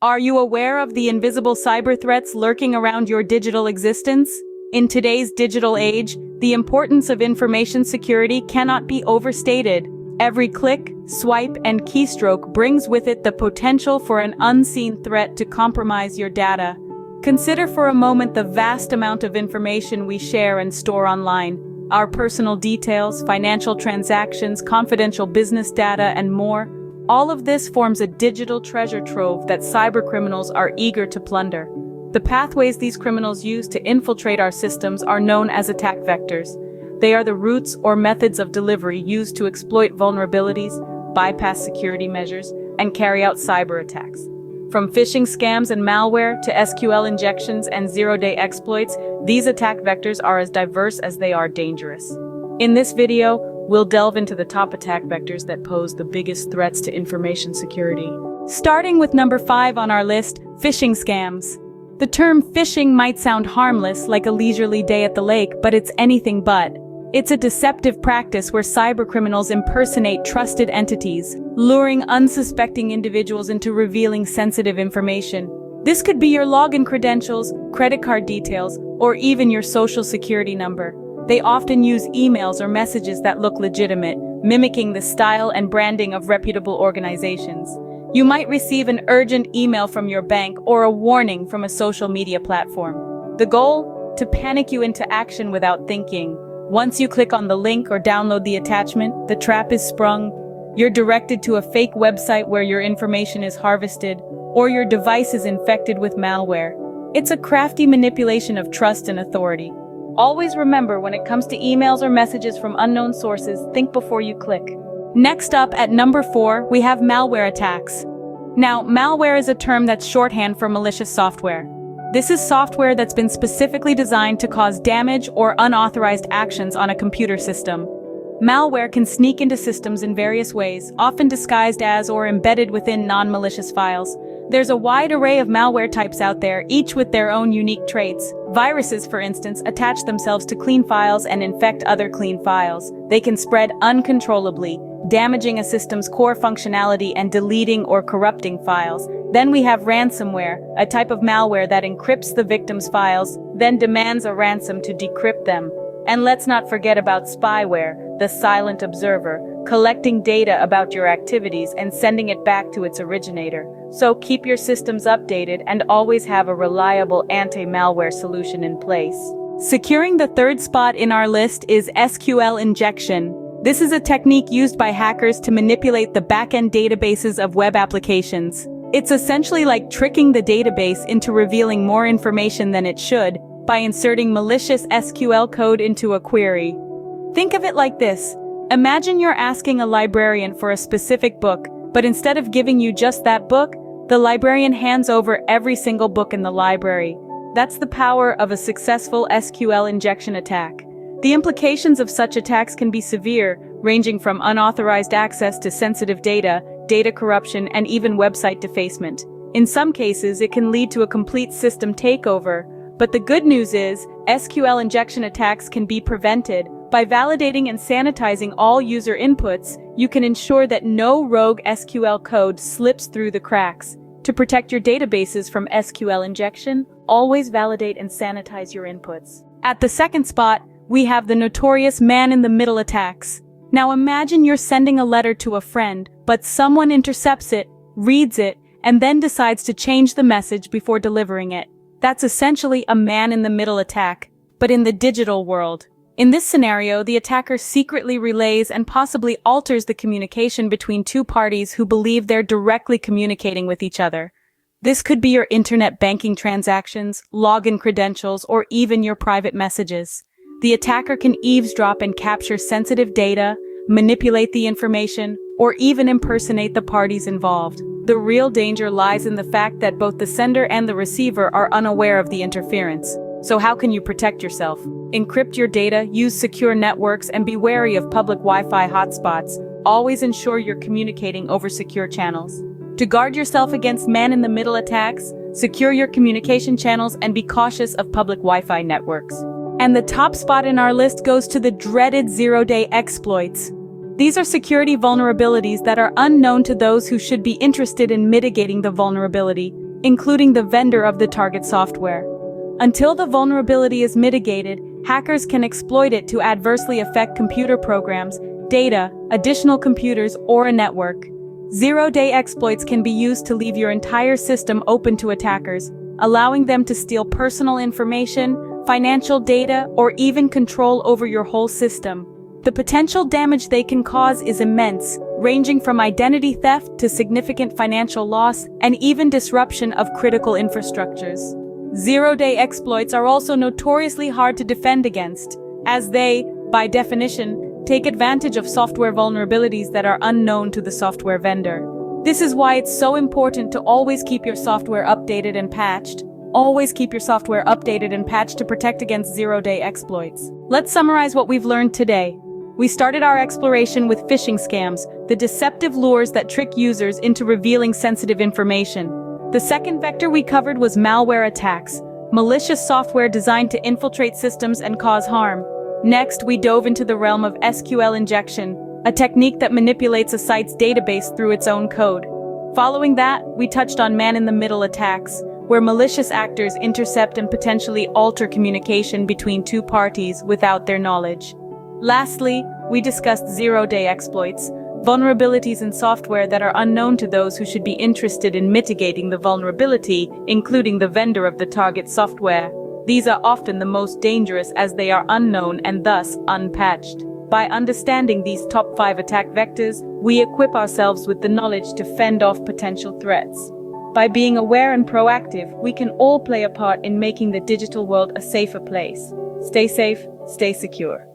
Are you aware of the invisible cyber threats lurking around your digital existence? In today's digital age, the importance of information security cannot be overstated. Every click, swipe, and keystroke brings with it the potential for an unseen threat to compromise your data. Consider for a moment the vast amount of information we share and store online. Our personal details, financial transactions, confidential business data, and more. All of this forms a digital treasure trove that cybercriminals are eager to plunder. The pathways these criminals use to infiltrate our systems are known as attack vectors. They are the routes or methods of delivery used to exploit vulnerabilities, bypass security measures, and carry out cyber attacks. From phishing scams and malware to SQL injections and zero-day exploits, these attack vectors are as diverse as they are dangerous. In this video, we'll delve into the top attack vectors that pose the biggest threats to information security. Starting with number 5 on our list, phishing scams. The term phishing might sound harmless, like a leisurely day at the lake, but it's anything but. It's a deceptive practice where cybercriminals impersonate trusted entities, luring unsuspecting individuals into revealing sensitive information. This could be your login credentials, credit card details, or even your social security number. They often use emails or messages that look legitimate, mimicking the style and branding of reputable organizations. You might receive an urgent email from your bank or a warning from a social media platform. The goal? To panic you into action without thinking. Once you click on the link or download the attachment, the trap is sprung. You're directed to a fake website where your information is harvested, or your device is infected with malware. It's a crafty manipulation of trust and authority. Always remember, when it comes to emails or messages from unknown sources, think before you click. Next up, at number 4, we have malware attacks. Now, malware is a term that's shorthand for malicious software. This is software that's been specifically designed to cause damage or unauthorized actions on a computer system. Malware can sneak into systems in various ways, often disguised as or embedded within non-malicious files. There's a wide array of malware types out there, each with their own unique traits. Viruses, for instance, attach themselves to clean files and infect other clean files. They can spread uncontrollably, damaging a system's core functionality and deleting or corrupting files. Then we have ransomware, a type of malware that encrypts the victim's files, then demands a ransom to decrypt them. And let's not forget about spyware, the silent observer, collecting data about your activities and sending it back to its originator. So keep your systems updated and always have a reliable anti-malware solution in place. Securing the third spot in our list is SQL Injection. This is a technique used by hackers to manipulate the back-end databases of web applications. It's essentially like tricking the database into revealing more information than it should by inserting malicious SQL code into a query. Think of it like this. Imagine you're asking a librarian for a specific book, but instead of giving you just that book, the librarian hands over every single book in the library. That's the power of a successful SQL injection attack. The implications of such attacks can be severe, ranging from unauthorized access to sensitive data, data corruption, and even website defacement. In some cases, it can lead to a complete system takeover. But the good news is, SQL injection attacks can be prevented. By validating and sanitizing all user inputs, you can ensure that no rogue SQL code slips through the cracks. To protect your databases from SQL injection, always validate and sanitize your inputs. At the second spot, we have the notorious man-in-the-middle attacks. Now imagine you're sending a letter to a friend, but someone intercepts it, reads it, and then decides to change the message before delivering it. That's essentially a man-in-the-middle attack, but in the digital world. In this scenario, the attacker secretly relays and possibly alters the communication between two parties who believe they're directly communicating with each other. This could be your internet banking transactions, login credentials, or even your private messages. The attacker can eavesdrop and capture sensitive data, manipulate the information, or even impersonate the parties involved. The real danger lies in the fact that both the sender and the receiver are unaware of the interference. So how can you protect yourself? Encrypt your data, use secure networks, and be wary of public Wi-Fi hotspots. Always ensure you're communicating over secure channels. To guard yourself against man-in-the-middle attacks, secure your communication channels and be cautious of public Wi-Fi networks. And the top spot in our list goes to the dreaded zero-day exploits. These are security vulnerabilities that are unknown to those who should be interested in mitigating the vulnerability. including the vendor of the target software. Until the vulnerability is mitigated, hackers can exploit it to adversely affect computer programs, data, additional computers, or a network. Zero-day exploits can be used to leave your entire system open to attackers, allowing them to steal personal information, financial data, or even control over your whole system. The potential damage they can cause is immense, ranging from identity theft to significant financial loss and even disruption of critical infrastructures. Zero-day exploits are also notoriously hard to defend against, as they, by definition, take advantage of software vulnerabilities that are unknown to the software vendor. This is why it's so important to always keep your software updated and patched. Always keep your software updated and patched to protect against zero-day exploits. Let's summarize what we've learned today. We started our exploration with phishing scams, the deceptive lures that trick users into revealing sensitive information. The second vector we covered was malware attacks, malicious software designed to infiltrate systems and cause harm. Next, we dove into the realm of SQL injection, a technique that manipulates a site's database through its own code. Following that, we touched on man-in-the-middle attacks, where malicious actors intercept and potentially alter communication between two parties without their knowledge. Lastly, we discussed zero-day exploits, vulnerabilities in software that are unknown to those who should be interested in mitigating the vulnerability, including the vendor of the target software. These are often the most dangerous as they are unknown and thus unpatched. By understanding these top 5 attack vectors, we equip ourselves with the knowledge to fend off potential threats. By being aware and proactive, we can all play a part in making the digital world a safer place. Stay safe, stay secure.